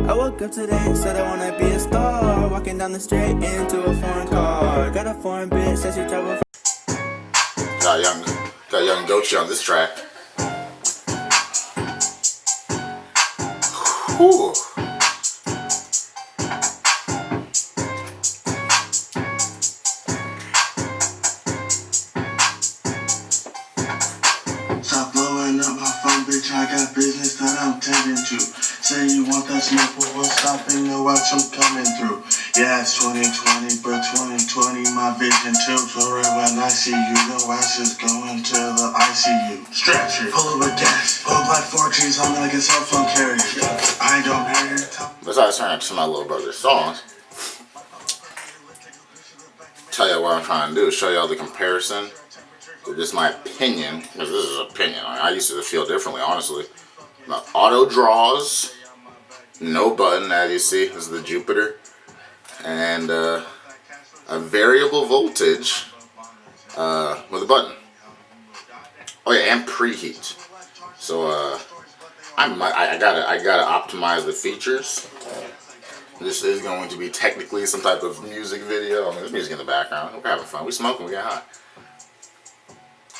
I woke up today, said I wanna be a star. Walking down the street into a foreign car. Got a foreign bitch, says she travel. Got young Gochi on this track. Whew. Stop blowing up my phone, bitch. I got business that I'm tending to. Say you want that smoke, but what's stopping? No watch, I'm coming through. Yeah, it's 2020, but 2020 my vision too. So right when I see you, your ass is going to the ICU. Stretch it, pull up with gas, pull up like 4Gs, I'm like a cell phone carrier. I don't hear it. Besides turning to my little brother's songs, tell you what I'm trying to do, show y'all the comparison. Just my opinion, because this is opinion. I used to feel differently, honestly. Now, auto draws, no button, as you see, this is the Jupiter, and a variable voltage with a button. Oh yeah, and preheat. So I gotta optimize the features. This is going to be technically some type of music video. I mean, there's music in the background. We're having fun. We smoking. We get high.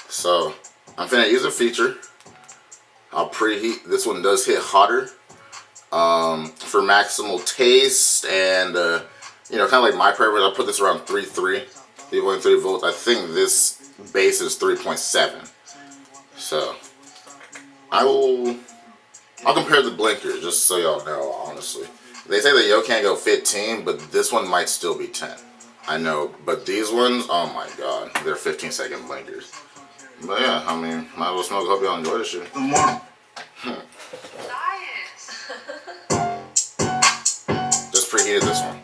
So I'm finna use a feature. I'll preheat. This one does hit hotter for maximal taste, and you know, kind of like my preference. I'll put this around 3.3 volts. I think this base is 3.7. So I'll compare the blinkers just so y'all know. Honestly, they say the Yo can't go 15, but this one might still be 10. I know, but these ones, oh my god, they're 15-second blinkers. But yeah, I mean, might as well smoke. Hope y'all enjoy this shit. Just preheated this one.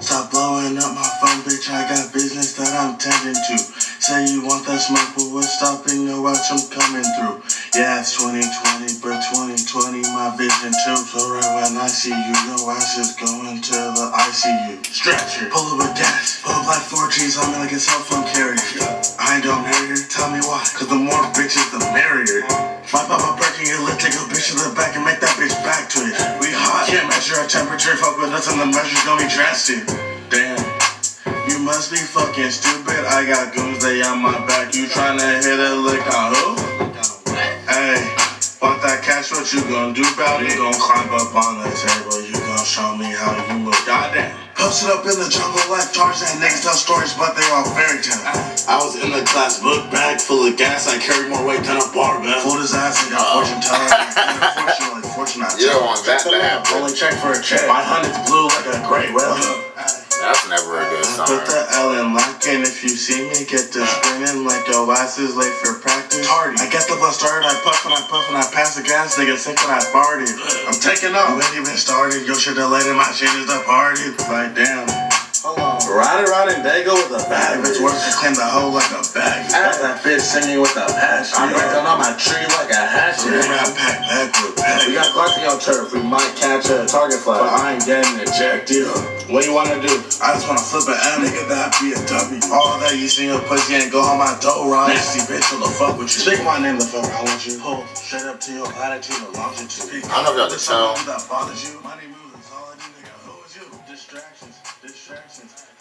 Stop blowing up my phone, bitch. I got business that I'm tending to. Say you want that smoke, but what's stopping? No watch, I'm coming through. Yeah, it's 2020, but 2020 my vision too. So right when I see you, your ass is going to the ICU. Stretch it, pull up with gas, pull up like 4Gs, I'm like a cell phone carrier. I don't hear you, tell me why, cause the more bitches, the merrier. My papa breaking your lip, take a bitch to the back and make that bitch back to it. We hot, can't measure our temperature, fuck with us and the measure's gonna be drastic. Damn. You must be fucking stupid. I got goons, they on my back. You tryna hit a lick on who? Hey, want that cash? What you gonna do about it? You gon' climb up on the table. You gon' show me how you move. Goddamn. Posted up in the jungle like Tarzan. Niggas tell stories, but they all fairy tale. I was in the class book bag full of gas. I carry more weight than a barbell. Fooled his ass and got fortune teller. Unfortunately, fortune not. You don't want that to happen. Only check for a check. My hundred's blue like a gray whale. That's never a good sign. Put the L in lock, and if you see me, get the sprinting like your ass is late for practice. Tardy. I get the bus started, I puff and I pass the gas, nigga sick when I farted. I'm taking off. You ain't even started, your shit delayed and my shit is the party. Like damn. Hold on. Ride around in Dago with a bag. If it's worth to clean the hoe like a bag. Got that bitch singing with a passion. I'm breaking on my tree like a hatchet. We got packed back with bags. We got Clark on turf, we might catch a target flag, but I ain't getting ejected. What you wanna do? I just wanna flip an M, nigga, that be a W. All that you see your pussy ain't go on my dough, right? Nasty bitch, will the fuck with you. Speak my name, the fuck I want you. Pull straight up to your attitude and longitude. I don't know if y'all can tell. That bothers you. Money moves, all I do, nigga. Who is you? Distractions.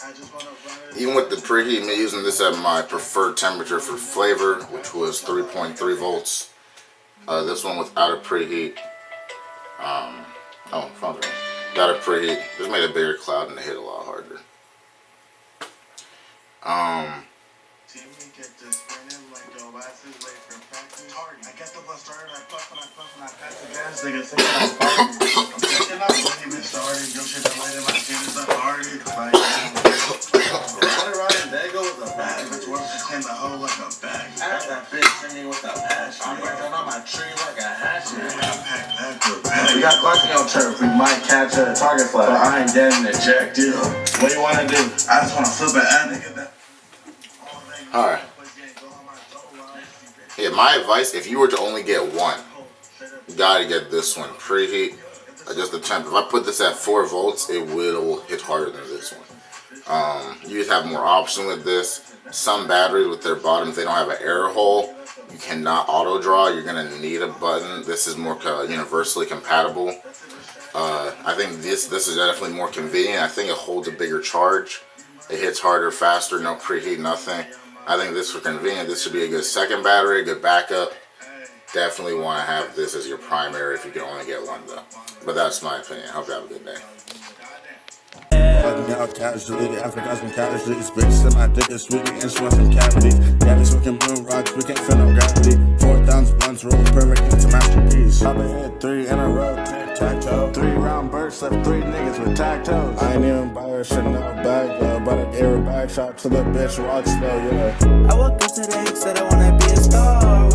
I just wanna run it. Even with the preheat, me using this at my preferred temperature for flavor, which was 3.3 volts. This one without a preheat. Oh, phone's ringing. Got a preheat. Just made a bigger cloud and it hit a lot harder. I get the bus started, I puff and I pass the gas, nigga sick when I farted. I'm taking off, when you been started, your shit delayed and my shit is the party. Like Ride in Dago with a bag. If it's worth to clean the hoe like a bag. Got that bitch singing with a passion. I'm breaking on my tree like a hatchet. We got packed back with bags. We got Clark on turf, we might catch a target flag, but I ain't getting ejected. What you wanna do? I just wanna flip an ad, nigga. Alright. Yeah, my advice, if you were to only get one, you gotta get this one. Preheat, adjust the temp. If I put this at 4 volts, it will hit harder than this one. You just have more option with this. Some batteries with their bottoms, they don't have an air hole. You cannot auto draw. You're gonna need a button. This is more universally compatible. I think this is definitely more convenient. I think it holds a bigger charge. It hits harder, faster, no preheat, nothing. I think this for convenient. This should be a good second battery, a good backup. Definitely want to have this as your primary if you can only get one though. But that's my opinion. Hope you have a good day. Fucking out casually, Africa's been casually. Bitches in my dick is sweetly instruments from cavity. Yeah, we smoking boom rocks, we can't feel no gravity. 4,000 blunts roll perfect, it's a masterpiece. I've been hit 3 in a row, tic-tac-toe. 3 round bursts, left 3 niggas with tactos. I ain't even buy her Chanel bag, though, but I gave her back shot till the bitch walks slow, yeah. I woke up today, said I wanna be a star.